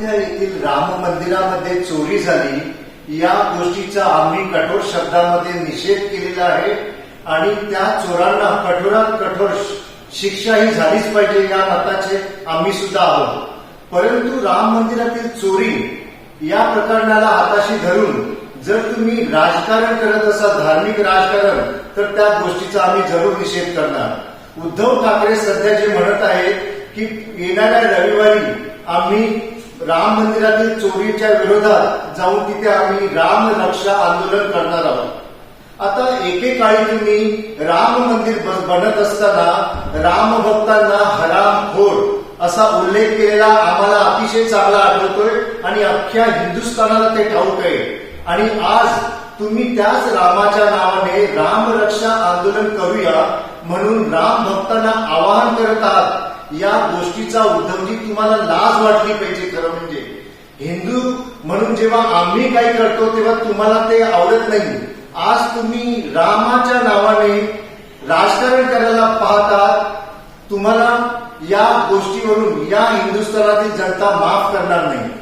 अयोध्या येथील राम मंदिरामध्ये चोरी झाली या गोष्टीचा आम्ही कठोर शब्दामध्ये निषेध केलेला आहे आणि त्या चोरांना कठोरात कठोर शिक्षाही झालीच पाहिजे या मताचे आम्ही सुद्धा आहोत. परंतु राम मंदिरातील चोरी या प्रकरणाला हाताशी धरून जर तुम्ही राजकारण करत असाल, धार्मिक राजकारण, तर त्या गोष्टीचा आम्ही जरूर निषेध करणार. उद्धव ठाकरे सध्या जे म्हणत आहेत की येणाऱ्या रविवारी आम्ही राम मंदिरातील चोरीच्या विरोधात जाऊन तिथे आम्ही राम रक्षा आंदोलन करणार आहोत. आता एकेकाळी तुम्ही राम मंदिर बनत असताना राम भक्तांना हरामखोर असा उल्लेख केलेला आम्हाला अतिशय चांगला आठवतोय आणि अख्ख्या हिंदुस्थानाला ते ठाऊक आहे. आणि आज तुम्ही त्याच रामाच्या नावाने राम रक्षा आंदोलन करूया म्हणून राम भक्तांना आवाहन करत आहात. या गोष्टीचा उद्धवजी तुम्हाला लाज वाटली पाहिजे. खरं म्हणजे हिंदू म्हणून जेव्हा आम्ही काही करतो तेव्हा तुम्हाला ते आवडत नाही. आज तुम्ही रामाच्या नावाने राजकारण करायला पाहतात. तुम्हाला या गोष्टीवरून या हिंदुस्थानातील जनता माफ करणार नाही.